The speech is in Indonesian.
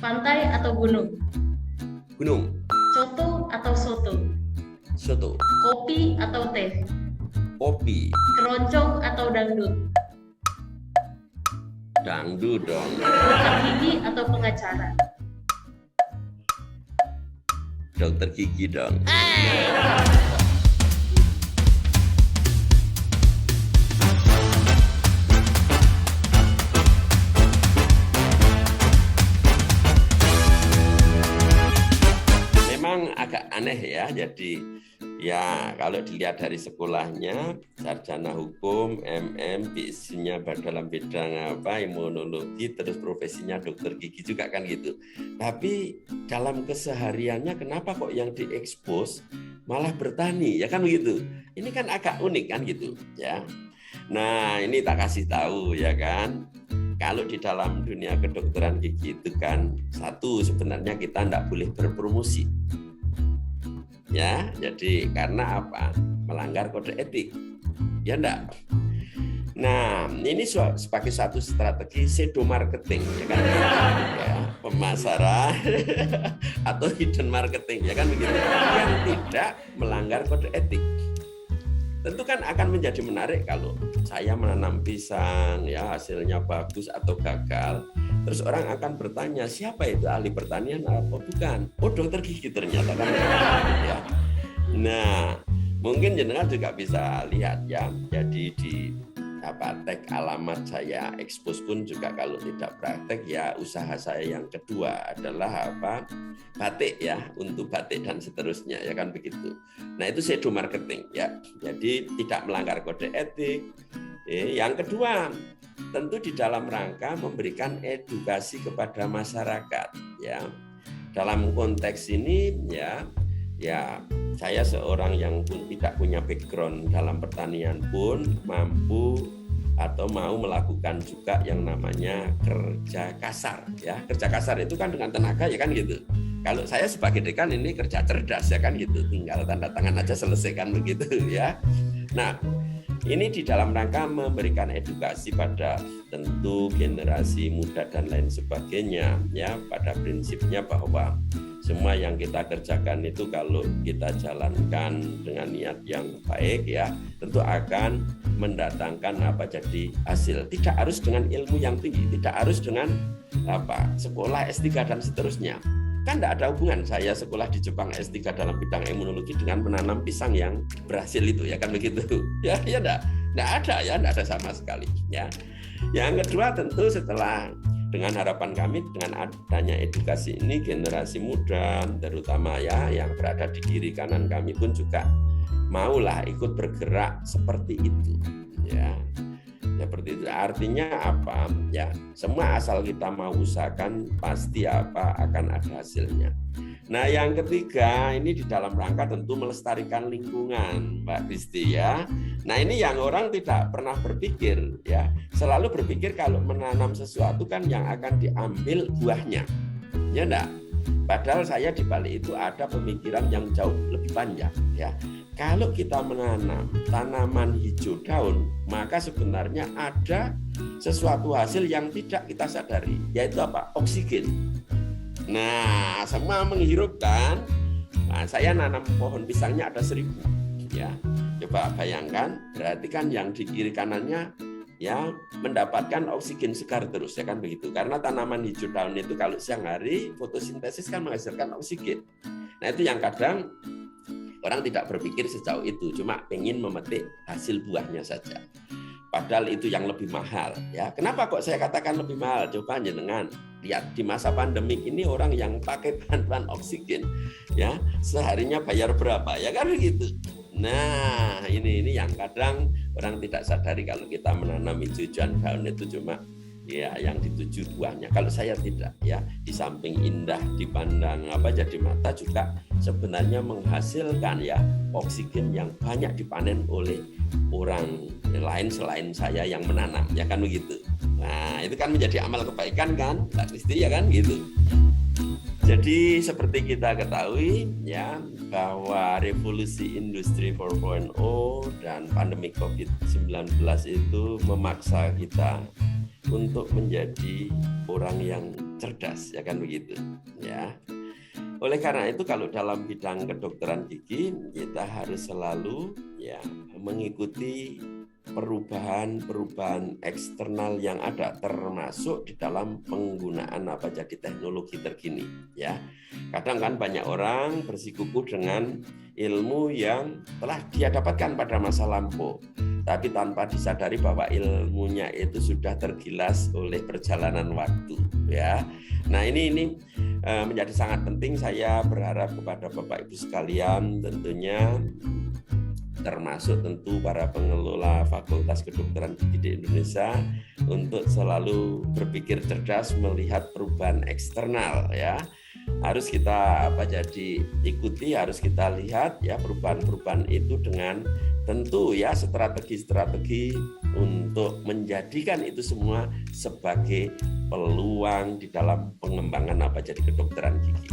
Pantai atau gunung? Gunung. Coto atau soto? Soto. Kopi atau teh? Kopi. Keroncong atau dangdut? Dangdut dong. Dokter gigi atau pengacara? Dokter gigi dong. Memang agak aneh ya, jadi ya kalau dilihat dari sekolahnya sarjana hukum, PhD-nya dalam bidang imunologi, terus profesinya dokter gigi juga kan gitu. Tapi dalam kesehariannya kenapa kok yang diekspos malah bertani ya kan begitu. Ini kan agak unik kan gitu ya. Nah, ini tak kasih tahu ya kan. Kalau di dalam dunia kedokteran gigi itu kan satu, sebenarnya kita tidak boleh berpromosi. Ya, jadi karena apa? Melanggar kode etik. Ya enggak? Nah, ini sebagai satu strategi pseudo marketing ya kan? Ya, pemasaran atau hidden marketing ya kan begitu. Yang tidak melanggar kode etik. Tentu kan akan menjadi menarik kalau saya menanam pisang, ya hasilnya bagus atau gagal. Terus orang akan bertanya, siapa itu ahli pertanian apa bukan? Oh, dokter gigi ternyata kan. Ya. Nah, mungkin jenengan juga bisa lihat ya. Jadi di tag alamat saya expose pun juga kalau tidak praktek ya usaha saya yang kedua adalah batik ya, untuk batik dan seterusnya ya kan begitu. Nah itu pseudo marketing ya, jadi tidak melanggar kode etik. Yang kedua tentu di dalam rangka memberikan edukasi kepada masyarakat ya. Dalam konteks ini ya saya seorang yang pun tidak punya background dalam pertanian pun mampu atau mau melakukan juga yang namanya kerja kasar ya. Kerja kasar itu kan dengan tenaga ya kan gitu. Kalau saya sebagai dekan ini kerja cerdas ya kan gitu, tinggal tanda tangan aja selesai kan begitu ya. Nah, ini di dalam rangka memberikan edukasi pada tentu generasi muda dan lain sebagainya ya, pada prinsipnya bahwa semua yang kita kerjakan itu kalau kita jalankan dengan niat yang baik ya tentu akan mendatangkan jadi hasil. Tidak harus dengan ilmu yang tinggi, tidak harus dengan sekolah S3 dan seterusnya. Kan tidak ada hubungan saya sekolah di Jepang S3 dalam bidang imunologi dengan menanam pisang yang berhasil itu ya kan begitu. Ya enggak ada ya, enggak ada sama sekali ya. Yang kedua tentu setelah dengan harapan kami dengan adanya edukasi ini generasi muda terutama ya yang berada di kiri kanan kami pun juga maulah ikut bergerak seperti itu ya. Seperti itu artinya apa ya, semua asal kita mau usahakan pasti akan ada hasilnya. Nah yang ketiga ini di dalam rangka tentu melestarikan lingkungan Mbak Kristi ya. Nah ini yang orang tidak pernah berpikir ya, selalu berpikir kalau menanam sesuatu kan yang akan diambil buahnya ya enggak. Padahal saya di balik itu ada pemikiran yang jauh lebih panjang ya. Kalau kita menanam tanaman hijau daun, maka sebenarnya ada sesuatu hasil yang tidak kita sadari, yaitu oksigen. Nah, semua menghirup kan. Nah, saya nanam pohon pisangnya ada 1000 ya. Coba bayangkan, berarti kan yang di kiri kanannya ya mendapatkan oksigen segar terus ya kan begitu. Karena tanaman hijau daun itu kalau siang hari fotosintesis kan menghasilkan oksigen. Nah, itu yang kadang orang tidak berpikir sejauh itu, cuma pengen memetik hasil buahnya saja. Padahal itu yang lebih mahal ya. Kenapa kok saya katakan lebih mahal? Coba jenengan lihat di masa pandemik ini orang yang pakai bantuan oksigen ya seharinya bayar berapa ya kan begitu. Nah ini yang kadang orang tidak sadari kalau kita menanam hijau-hijauan daun itu cuma ya yang dituju buahnya. Kalau saya tidak ya, di samping indah dipandang jadi mata juga sebenarnya menghasilkan ya oksigen yang banyak dipanen oleh orang lain selain saya yang menanam ya kan begitu. Nah itu kan menjadi amal kebaikan kan Mbak Kristi ya kan gitu. Jadi seperti kita ketahui ya bahwa revolusi industri 4.0 dan pandemi COVID-19 itu memaksa kita untuk menjadi orang yang cerdas, ya kan begitu, ya. Oleh karena itu kalau dalam bidang kedokteran gigi kita harus selalu ya mengikuti perubahan eksternal yang ada, termasuk di dalam penggunaan teknologi terkini, ya. Kadang kan banyak orang bersikukuh dengan ilmu yang telah dia dapatkan pada masa lampau, tapi tanpa disadari bahwa ilmunya itu sudah tergilas oleh perjalanan waktu, ya. Nah, ini menjadi sangat penting. Saya berharap kepada Bapak Ibu sekalian, tentunya termasuk tentu para pengelola Fakultas Kedokteran Gigi di Indonesia, untuk selalu berpikir cerdas melihat perubahan eksternal, ya. Harus kita ikuti, harus kita lihat ya perubahan-perubahan itu dengan tentu ya strategi-strategi untuk menjadikan itu semua sebagai peluang di dalam pengembangan kedokteran gigi.